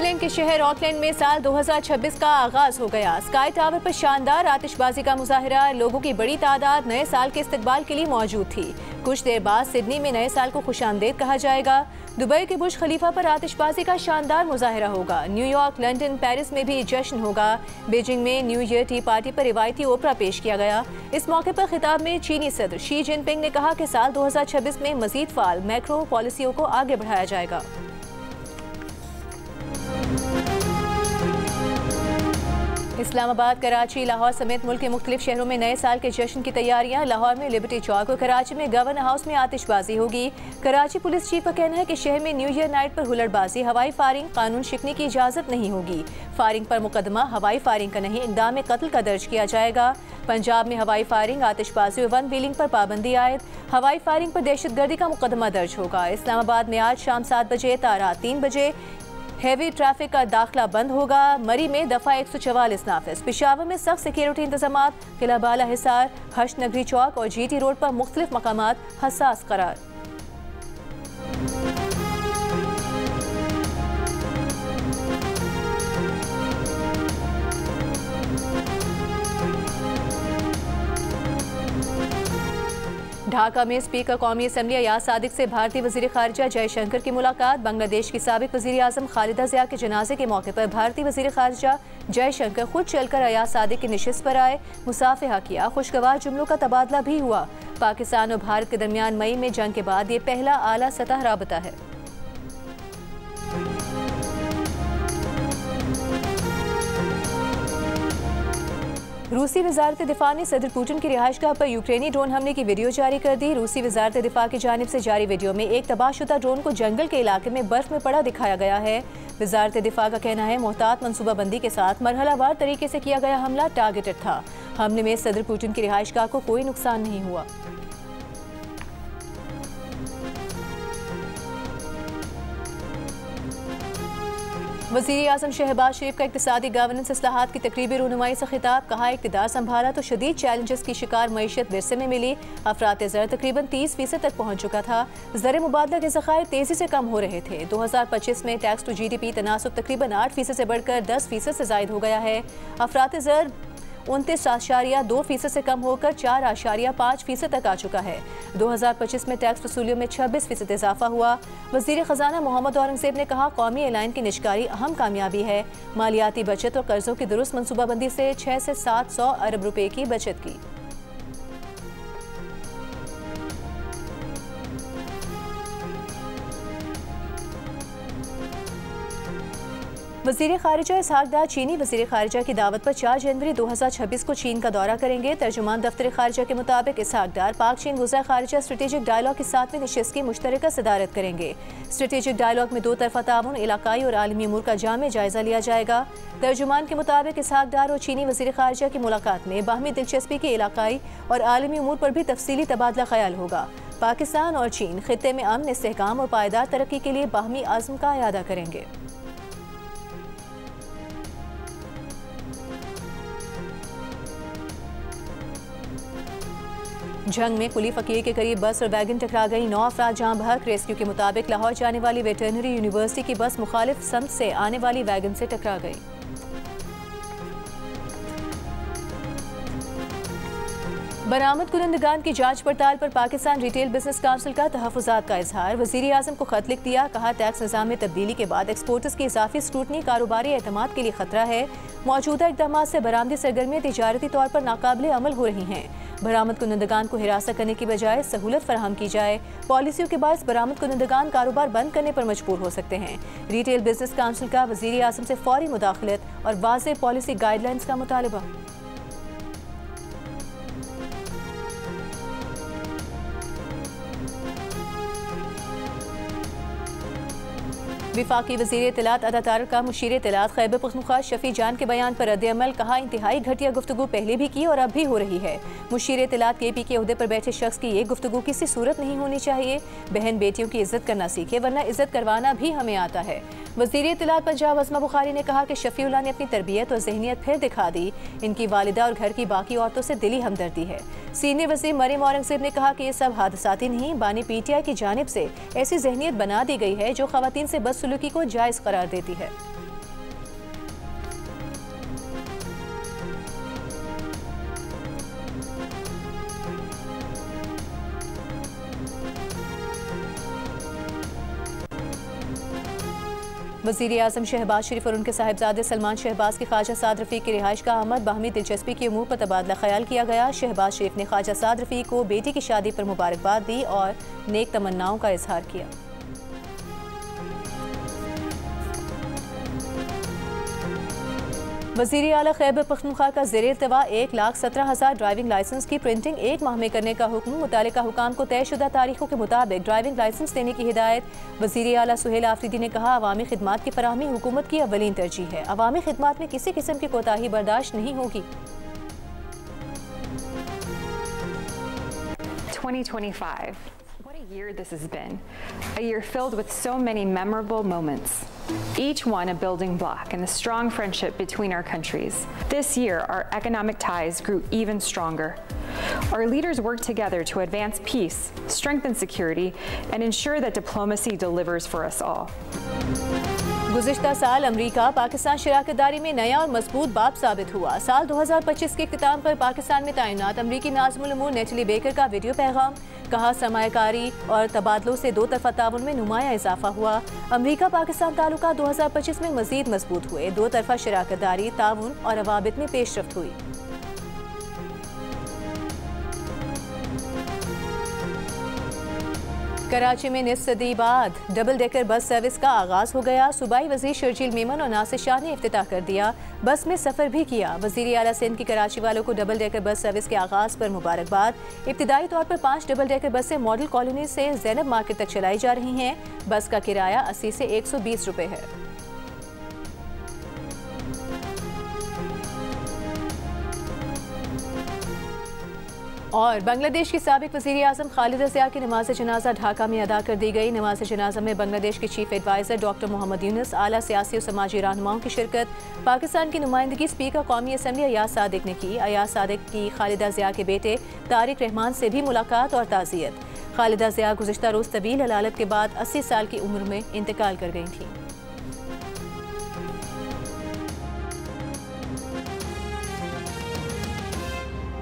New Zealand के शहर Auckland में साल 2026 का आगाज हो गया। स्काई टावर पर शानदार आतिशबाजी का मुजाहिरा, लोगों की बड़ी तादाद नए साल के इस्तकबाल के लिए मौजूद थी। कुछ देर बाद सिडनी में नए साल को खुशामदीद कहा जाएगा। दुबई के बुर्ज खलीफा पर आतिशबाजी का शानदार मुजाहिरा होगा। न्यूयॉर्क, लंदन, पेरिस में भी जश्न होगा। बीजिंग में न्यू ईयर टी पार्टी पर रिवायती ओपरा पेश किया गया। इस मौके पर खिताब में चीनी सदर शी जिनपिंग ने कहा कि साल 2026 में मजीद फाल मैक्रो पॉलिसियों को आगे बढ़ाया जाएगा। इस्लामाबाद, कराची, लाहौर समेत मुल्क के मुख्तलिफ शहरों में नए साल के जश्न की तैयारियां। लाहौर में लिबर्टी चौक और कराची में गवर्नर हाउस में आतिशबाजी होगी। कराची पुलिस चीफ का कहना है कि शहर में न्यू ईयर नाइट पर हुल्लड़बाजी, हवाई फायरिंग, कानून शिकने की इजाज़त नहीं होगी। फायरिंग पर मुकदमा हवाई फायरिंग का नहीं, इक़दाम कत्ल का दर्ज किया जाएगा। पंजाब में हवाई फायरिंग, आतिशबाजी और वन व्हीलिंग पर पाबंदी आयद। हवाई फायरिंग पर दहशतगर्दी का मुकदमा दर्ज होगा। इस्लामाबाद में आज शाम 7 बजे ता रात 3 बजे हैवी ट्रैफिक का दाखिला बंद होगा। मरी में दफ़ा 144 नाफिज। पेशावर में सख्त सिक्योरिटी इंतजामात। किला बाला हिसार, हश्त नगरी चौक और GT रोड पर मुख्तलिफ मकामात हसास करार। ढाका में स्पीकर कौमी असम्बली अयाज सादिक से भारतीय वज़ीर ख़ारिजा जयशंकर की मुलाकात। बांग्लादेश की साबिक वज़ीर आज़म खालिदा ज़िया के जनाजे के मौके पर भारतीय वज़ीर ख़ारिजा जयशंकर खुद चलकर अयाज सादिक की नशिस्त पर आए, मुसाफिहा किया, खुशगवार जुमलों का तबादला भी हुआ। पाकिस्तान और भारत के दरमियान मई में जंग के बाद ये पहला आला सतह राबता है। रूसी वजारत दिफा ने सदर पुतिन की रिहाइशगाह पर यूक्रेनी ड्रोन हमले की वीडियो जारी कर दी। रूसी वजारत दिफा की जानिब से जारी वीडियो में एक तबाहशुदा ड्रोन को जंगल के इलाके में बर्फ में पड़ा दिखाया गया है। वजारत दिफा का कहना है मोहतात मनसूबाबंदी के साथ मरहलावार तरीके से किया गया हमला टारगेटेड था। हमले में सदर पुतिन की रिहाइशगाह को कोई नुकसान नहीं हुआ। वज़ीर आज़म शहबाज शरीफ का इक़्तिसादी गवर्नेंस इस्लाहात की तकरीबी रूनुमाई से खिताब, कहा इक़्तिदार संभाला तो शदीद चैलेंजेस की शिकार मईशत विरसे में मिली। अफरात ज़र तकरीबन 30% तक पहुँच चुका था। ज़र मुबादला के ज़खायर तेज़ी से कम हो रहे थे। 2025 में टैक्स टू GDP तनासुब तकरीबन 8% से बढ़कर 10% से ज़ायद हो गया है। अफरात ज़र 29.2% से कम होकर 4.5% तक आ चुका है। 2025 में टैक्स वसूलियों में 26% इजाफा हुआ। वज़ीर ख़जाना मोहम्मद औरंगज़ेब ने कहा कौमी एलान की निजकारी अहम कामयाबी है। मालियाती बचत और कर्ज़ों की दुरुस्त मनसूबाबंदी से 6 से 700 अरब रुपए की बचत की। वज़ीर ख़ारिजा इसहाक़ डार चीनी वज़ीर ख़ारिजा की दावत पर 4 जनवरी 2026 को चीन का दौरा करेंगे। तर्जुमान दफ्तर ख़ारिजा के मुताबिक इसहाक़ डार पाक चीन वज़ीर ख़ारिजा स्ट्रेटेजिक डायलॉग की 7वीं नशिस्त की मुश्तरका सदारत करेंगे। स्ट्रेटेजिक डायलॉग में 2 तरफ़ा ताउन, इलाकाई और आलमी अमूर का जामे जायज़ा लिया जाएगा। तर्जुमान के मुताबिक इसहाक़ डार और चीनी वज़ीर ख़ारिजा की मुलाकात में बाहमी दिलचस्पी के इलाकाई और आलमी अमूर पर भी तफसीली तबादला ख्याल होगा। पाकिस्तान और चीन ख़ित्ते में अमन, इस्तेहकाम और पायदार तरक्की के लिए बाहमी आज़म का अयादा करेंगे। जंग में कुली फ़कीर के करीब बस और वैगन टकरा गई, 9 अफराद जहां बहक। रेस्क्यू के मुताबिक लाहौर जाने वाली वेटरनरी यूनिवर्सिटी की बस मुखालिफ सम्त से आने वाली वैगन से टकरा गई। बरामद कुनंदगान की जांच पड़ताल पर पाकिस्तान रिटेल बिजनेस काउंसिल का तहफ़्फ़ुज़ात का इजहार। वज़ीर आज़म को खत लिख दिया, कहा टैक्स निज़ाम में तब्दीली के बाद एक्सपोर्टर्स की इजाफी स्क्रूटनी कारोबारी एतमाद के लिए खतरा है। मौजूदा इक़दामात से बरामदी सरगर्मियाँ तिजारती तौर पर नाकाबिले अमल हो रही हैं। बरामद कुनंदगान को हिरासत करने की बजाय सहूलत फराहम की जाए। पॉलिसियों के बायस बरामद कुनंदगान कारोबार बंद करने पर मजबूर हो सकते हैं। रिटेल बिजनेस काउंसिल का वज़ीर आज़म से फौरी मुदाखलत और वाज़ेह पॉलिसी गाइडलाइंस का मुतालबा। विफाकी वज़ीर इत्तलात अता तारक का मुशीर इत्तलात खैबर पख्तूनख्वा शफी जान के बयान पर रद्द-ए-अमल, कहा इंतहाई घटिया गुफ्तगू पहले भी की और अब भी हो रही है। मुशीर इत्तलात KP के ओहदे पर बैठे शख्स की ये गुफ्तगू किसी सूरत नहीं होनी चाहिए। बहन बेटियों की इज्जत करना सीखे, वरना इज्जत करवाना भी हमें आता है। वज़ीर इत्तलात पंजाब अज़मा बुखारी ने कहा कि शफीउल्लाह ने अपनी तरबियत और जहनियत फिर दिखा दी। इनकी वालिदा और घर की बाकी औरतों से दिली हमदर्दी है। सीनियर वज़ीर मरीम औरंगज़ेब ने कहा कि ये सब हादसाती नहीं, बानी PTI की जानिब से ऐसी जहनियत बना दी गई है जो ख़वातीन से बदसलूकी को जायज़ करार देती है। वज़ीर आज़म शहबाज शरीफ और उनके साहिबजादे सलमान शहबाज की ख्वाजा साद रफ़ीक की रिहाइश का आमद बाहमी दिलचस्पी के उमूर पर तबादला ख्याल किया गया। शहबाज शरीफ ने ख्वाजा साद रफ़ीक को बेटी की शादी पर मुबारकबाद दी और नेक तमन्नाओं का इजहार किया। वज़ीर आला खैबर पख्तूनख्वा का ज़ेर इल्तवा 1,17,000 ड्राइविंग लाइसेंस की प्रिंटिंग 1 माह में करने का हुक्म। मुतालिका हुकाम को तयशुदा तारीखों के मुताबिक ड्राइविंग लाइसेंस देने की हिदायत। वज़ीर आला सुहेल आफरीदी ने कहा, अवामी खिदमात की फराहमी हुकूमत की अव्वलीन तरजीह है। अवामी खिदमात में किसी किस्म की कोताही बर्दाश्त नहीं होगी। 2025. What a year this has been. A year filled with so many memorable moments. Each one a building block in the strong friendship between our countries. This year, our economic ties grew even stronger. Our leaders worked together to advance peace, strengthen security, and ensure that diplomacy delivers for us all. गुज़िश्ता साल अमरीका पाकिस्तान शराकतदारी में नया और मजबूत बाब साबित हुआ। साल 2025 के इख्तिताम पर पाकिस्तान में तैनात अमरीकी नाज़िमुल उमूर नेटली बेकर का वीडियो पैगाम। कहा, सरमायाकारी और तबादलों से दो तरफा ताउन में नुमाया इजाफा हुआ। अमरीका पाकिस्तान ताल्लुकात 2025 में मजीद मजबूत हुए। दो तरफा शराकतदारी, ताउन और रवाबित में पेशरफ्त हुई। कराची में निस्फ सदी बाद डबल डेकर बस सर्विस का आगाज हो गया। सूबाई वजीर शर्जील मेमन और नासिर शाह ने इफ्तिताह कर दिया। बस में सफ़र भी किया। वज़ीर आला सिंध की कराची वालों को डबल डेकर बस सर्विस के आगाज पर मुबारकबाद। इब्तिदाई तौर पर 5 डबल डेकर बसें मॉडल कॉलोनी से ज़ैनब मार्केट तक चलाई जा रही हैं। बस का किराया 80 से 120 रुपये है। और बांग्लादेश की साबिक वज़ीर आज़म खालिदा ज़िया की नमाज जनाजा ढाका में अदा कर दी गई। नमाज जनाजा में बांग्लादेश के chief adviser doctor Mohammad Yunus, आला सियासी और समाजी रहनुमाओं की शिरकत। पाकिस्तान की नुमाइंदगी स्पीकर कौमी असम्बली अयाज सादिक ने की। अयाज सादिक की खालिदा ज़िया के बेटे तारिक रहमान से भी मुलाकात और ताज़ियत। खालिदा ज़िया गुज़िश्ता रोज़ तवील हलालत के बाद 80 साल की उम्र में इंतकाल कर गई थी।